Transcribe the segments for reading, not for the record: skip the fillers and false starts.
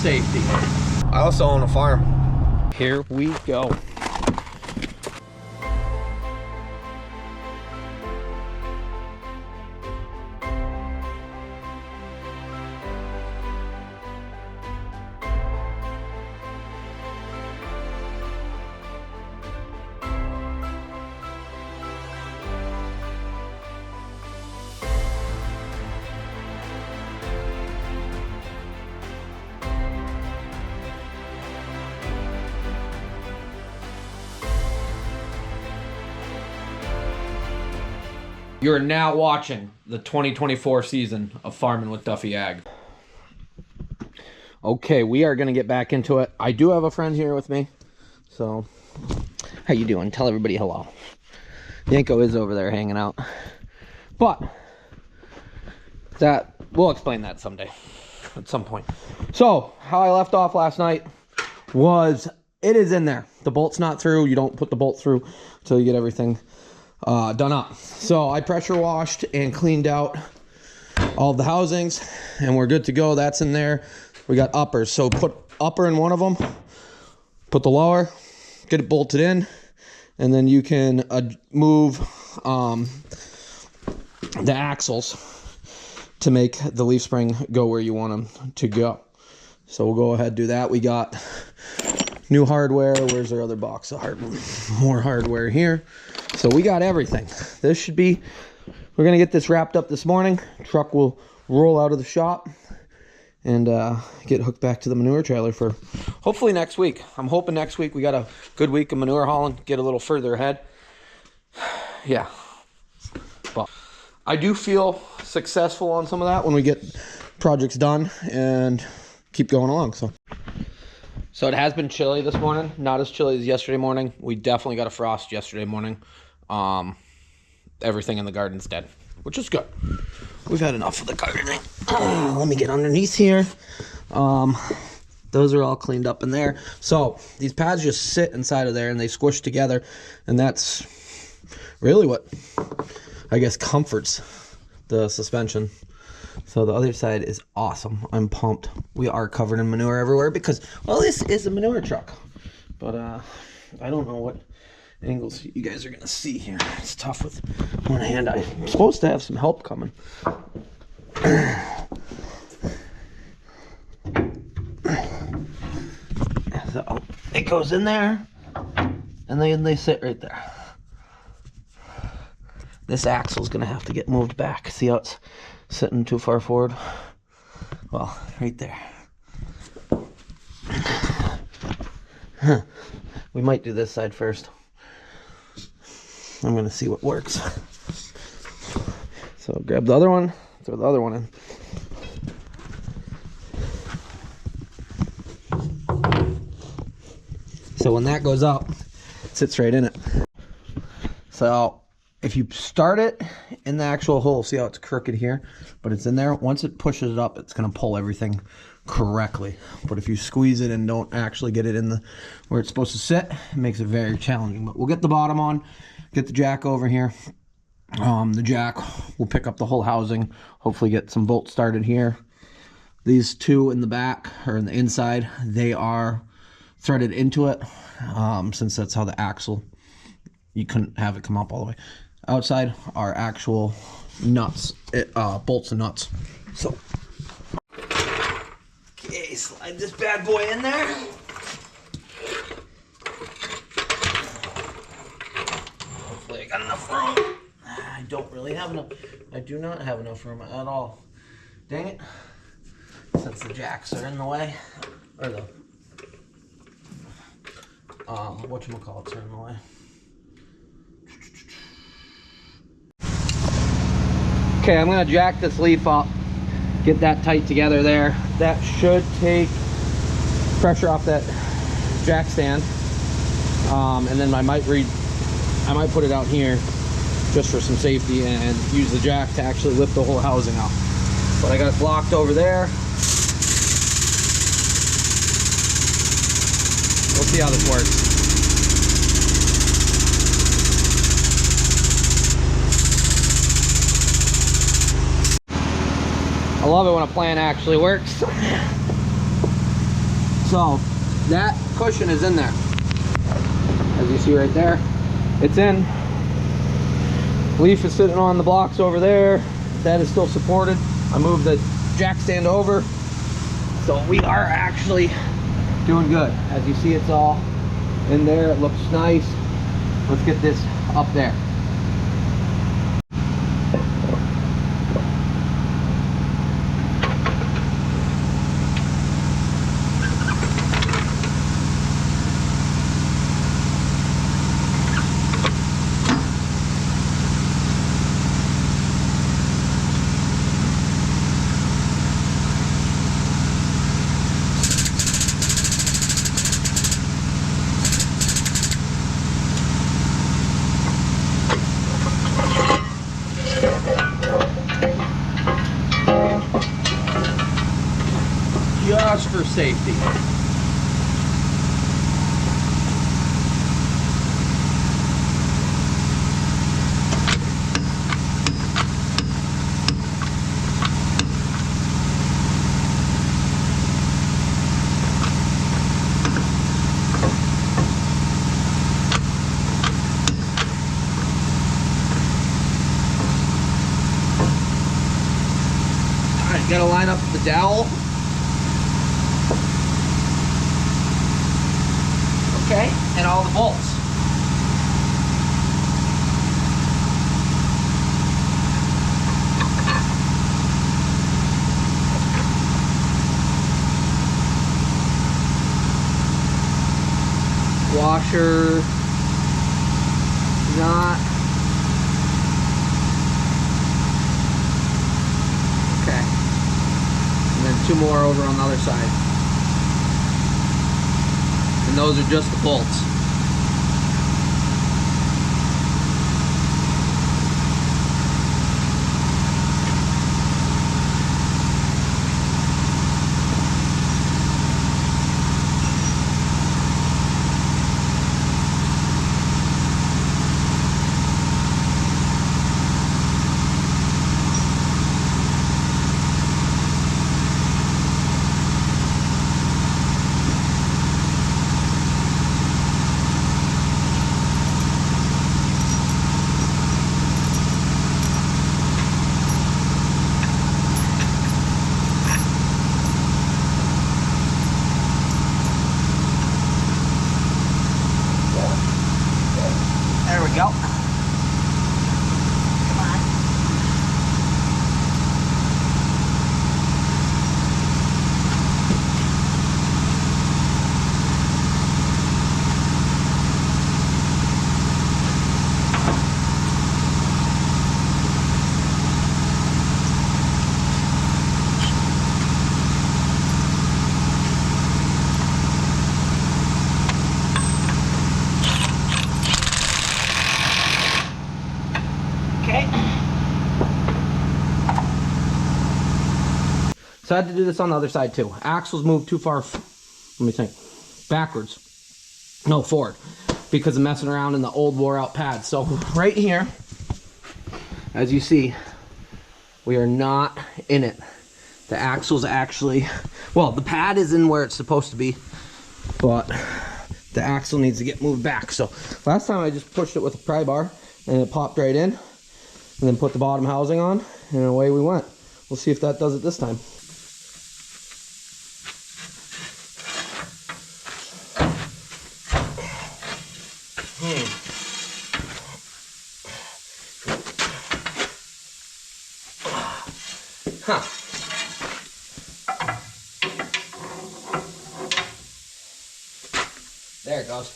safety. I also own a farm. Here we go. You're now watching the 2024 season of Farming with Duffy Ag. Okay, we are going to get back into it. I do have a friend here with me. So, how you doing? Tell everybody hello. Yanko is over there hanging out. But, we'll explain that someday. At some point. So, how I left off last night was, it is in there. The bolt's not through. You don't put the bolt through until you get everything done up. So I pressure washed and cleaned out all the housings and we're good to go. That's in there. We got uppers, so put upper in one of them, put the lower, get it bolted in, and then you can move the axles to make the leaf spring go where you want them to go. So we'll go ahead and do that. We got new hardware. Where's our other box of hardware? More hardware here. So we got everything. This should be, we're going to get this wrapped up this morning. Truck will roll out of the shop and get hooked back to the manure trailer for hopefully next week. I'm hoping next week we got a good week of manure hauling, get a little further ahead. Yeah. But I do feel successful on some of that when we get projects done and keep going along. So it has been chilly this morning. Not as chilly as yesterday morning. We definitely got a frost yesterday morning. Everything in the garden's dead, which is good. We've had enough of the gardening. Let me get underneath here. Those are all cleaned up in there. So these pads just sit inside of there and they squish together. And that's really what, I guess, comforts the suspension. So the other side is awesome. I'm pumped. We are covered in manure everywhere because, well, this is a manure truck. But I don't know what angles you guys are going to see here. It's tough with one hand. I'm supposed to have some help coming. So it goes in there, and then they sit right there. This axle's going to have to get moved back. See how it's sitting too far forward? Well, right there. We might do this side first. I'm going to see what works. So grab the other one, throw the other one in. So when that goes up, it sits right in it. So if you start it in the actual hole, see how it's crooked here, but it's in there. Once it pushes it up, it's going to pull everything correctly. But if you squeeze it and don't actually get it in the where it's supposed to sit, it makes it very challenging. But we'll get the bottom on, get the jack over here. The jack will pick up the whole housing, hopefully get some bolts started here. These two in the back or in the inside, they are threaded into it, since that's how the axle, you couldn't have it come up all the way. Outside are actual nuts, bolts and nuts. So, okay, slide this bad boy in there. Hopefully I got enough room. I don't really have enough. I do not have enough room at all. Dang it. Since the jacks are in the way, or the whatchamacallits are in the way. Okay, I'm gonna jack this leaf up, get that tight together there. That should take pressure off that jack stand. And then I might put it out here just for some safety and use the jack to actually lift the whole housing up. But I got it blocked over there. We'll see how this works. I love it when a plan actually works. So that cushion is in there. As you see right there, it's in. Leaf is sitting on the blocks over there. That is still supported. I moved the jack stand over. So we are actually doing good. As you see, it's all in there. It looks nice. Let's get this up there. Just for safety. All right, gotta line up the dowel. Okay, and all the bolts. Washer, not. Okay, and then 2 more over on the other side. And those are just the bolts. There we go. Come on. So I had to do this on the other side too. Axles moved too far, let me think, backwards. No, forward. Because of messing around in the old wore out pad. So right here, as you see, we are not in it. The axle's actually, well, the pad is in where it's supposed to be, but the axle needs to get moved back. So last time I just pushed it with a pry bar and it popped right in, and then put the bottom housing on, and away we went. We'll see if that does it this time. Huh. There it goes.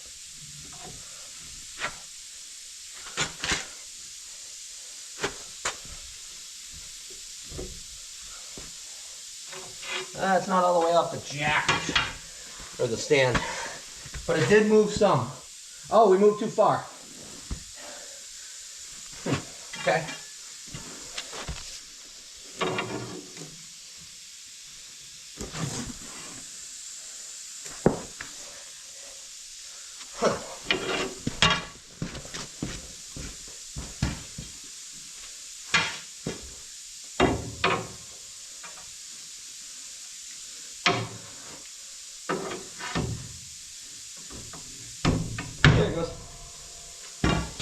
It's not all the way off the jack or the stand, but it did move some. Oh, we moved too far. Okay.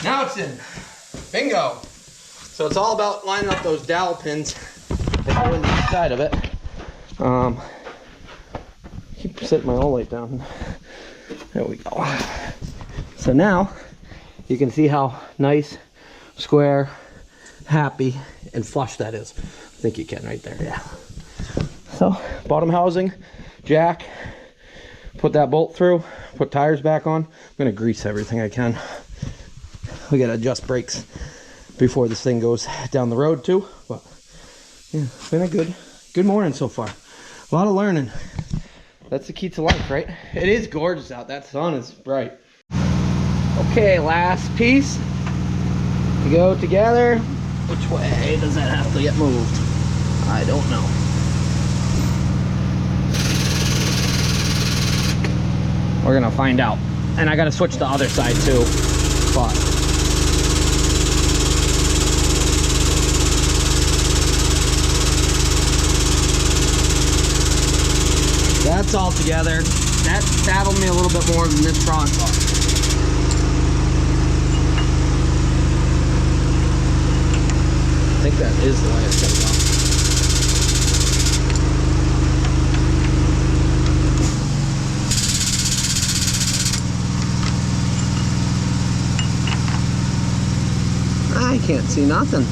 Now it's in. Bingo. So it's all about lining up those dowel pins that go in the inside of it. Keep setting my oil light down. There we go. So now you can see how nice, square, happy, and flush that is. I think you can right there, yeah. So bottom housing, jack, put that bolt through, put tires back on. I'm gonna grease everything I can. We gotta adjust brakes before this thing goes down the road too. But yeah, it's been a good morning so far. A lot of learning. That's the key to life, right? It is gorgeous out. That sun is bright. Okay, last piece to go together. Which way does that have to get moved? I don't know. We're gonna find out. And I gotta switch the other side too. But that's all together. That saddled me a little bit more than this front bar. I think that is the way it's gonna go. I can't see nothing.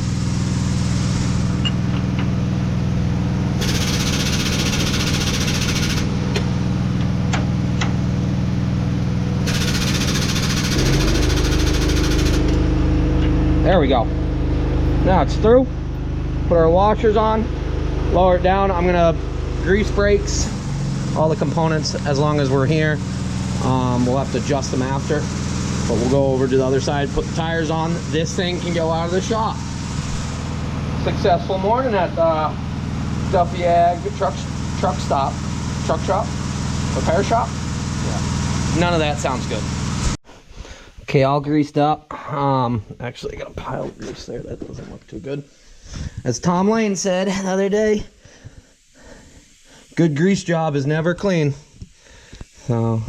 There we go. Now it's through. Put our washers on, lower it down. I'm gonna grease brakes, all the components as long as we're here. We'll have to adjust them after, but we'll go over to the other side, put the tires on. This thing can go out of the shop. Successful morning at Duffy Ag truck shop, repair shop. Yeah. None of that sounds good. Okay, all greased up. Actually, I got a pile of grease there. That doesn't look too good. As Tom Lane said the other day, good grease job is never clean. So,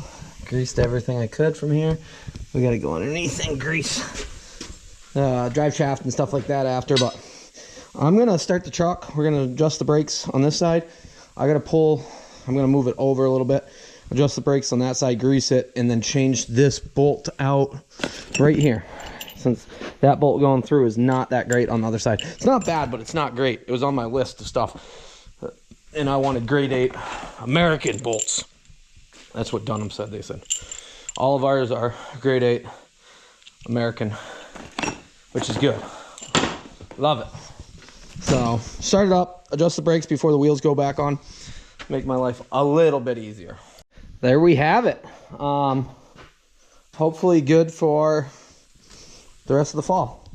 greased everything I could from here. We got to go underneath and grease drive shaft and stuff like that after. But I'm going to start the truck. We're going to adjust the brakes on this side. I got to pull. I'm going to move it over a little bit. Adjust the brakes on that side, grease it, and then change this bolt out right here. Since that bolt going through is not that great on the other side. It's not bad, but it's not great. It was on my list of stuff. And I wanted grade 8 American bolts. That's what Dunham said, they said. All of ours are grade 8 American, which is good. Love it. So, start it up, adjust the brakes before the wheels go back on. Make my life a little bit easier. There we have it. Hopefully good for the rest of the fall.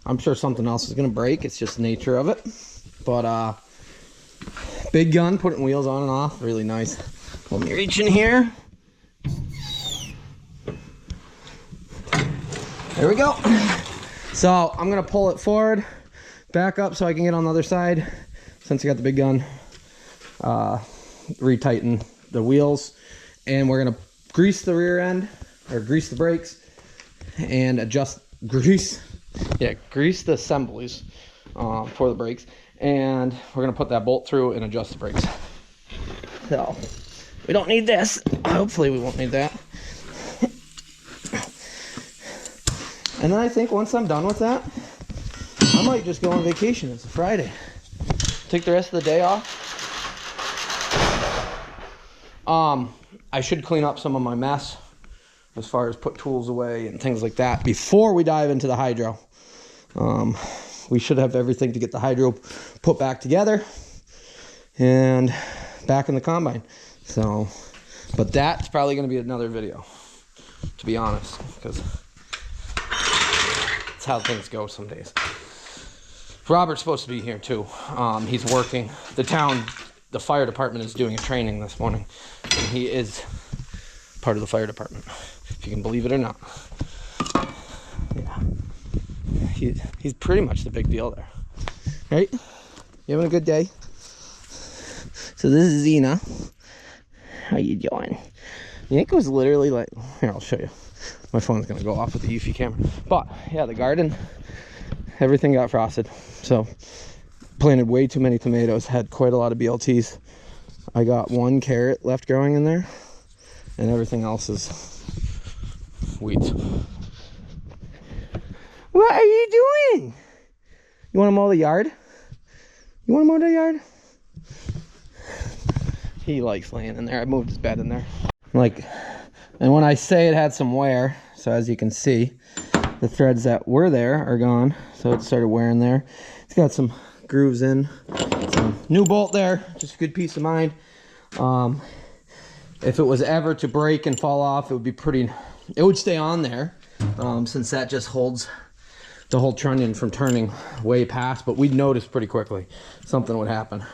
I'm sure something else is going to break. It's just the nature of it. But big gun, putting wheels on and off. Really nice. Let me reach in here. There we go. So I'm going to pull it forward, back up so I can get on the other side. Since I got the big gun, retighten the wheels. And we're going to grease the rear end, or grease the brakes, and grease the assemblies for the brakes. And we're going to put that bolt through and adjust the brakes. So, we don't need this. Hopefully we won't need that. And then I think once I'm done with that, I might just go on vacation. It's a Friday. Take the rest of the day off. I should clean up some of my mess as far as put tools away and things like that before we dive into the hydro. We should have everything to get the hydro put back together and back in the combine. So, but that's probably going to be another video, to be honest, because it's how things go some days. Robert's supposed to be here too. He's working. The fire department is doing a training this morning, and he is part of the fire department, if you can believe it or not. Yeah, he's pretty much the big deal there, right? You having a good day? So this is Zena. How you doing? I think it was literally like, here, I'll show you. My phone's gonna go off with the Eufy camera. But yeah, the garden, everything got frosted. So planted way too many tomatoes, had quite a lot of BLTs. I got 1 carrot left growing in there, and everything else is weeds. What are you doing? You want to mow the yard? You want to mow the yard? He likes laying in there. I moved his bed in there. Like, and when I say it had some wear, so as you can see, the threads that were there are gone. So it started wearing there. It's got some grooves in. Some new bolt there, just a good peace of mind. If it was ever to break and fall off, it would be pretty, it would stay on there, since that just holds the whole trunnion from turning way past. But we'd notice pretty quickly something would happen.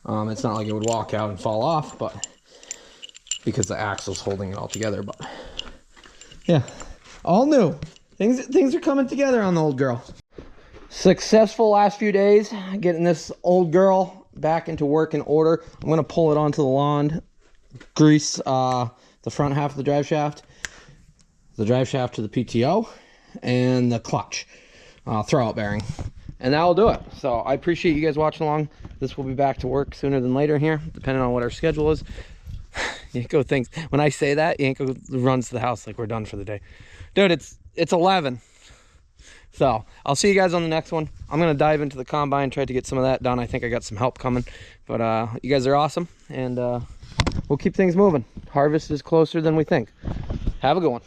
It's not like it would walk out and fall off, but because the axle's holding it all together. But yeah, all new. Things are coming together on the old girl. Successful last few days getting this old girl back into working order. I'm gonna pull it onto the lawn, grease the front half of the drive shaft to the PTO, and the clutch throwout bearing, and that'll do it. So I appreciate you guys watching along. This will be back to work sooner than later here, depending on what our schedule is. Yanko thinks when I say that, Yanko runs to the house like we're done for the day. Dude, it's 11. So I'll see you guys on the next one. I'm gonna dive into the combine, try to get some of that done. I think I got some help coming, but you guys are awesome, and we'll keep things moving. Harvest is closer than we think. Have a good one.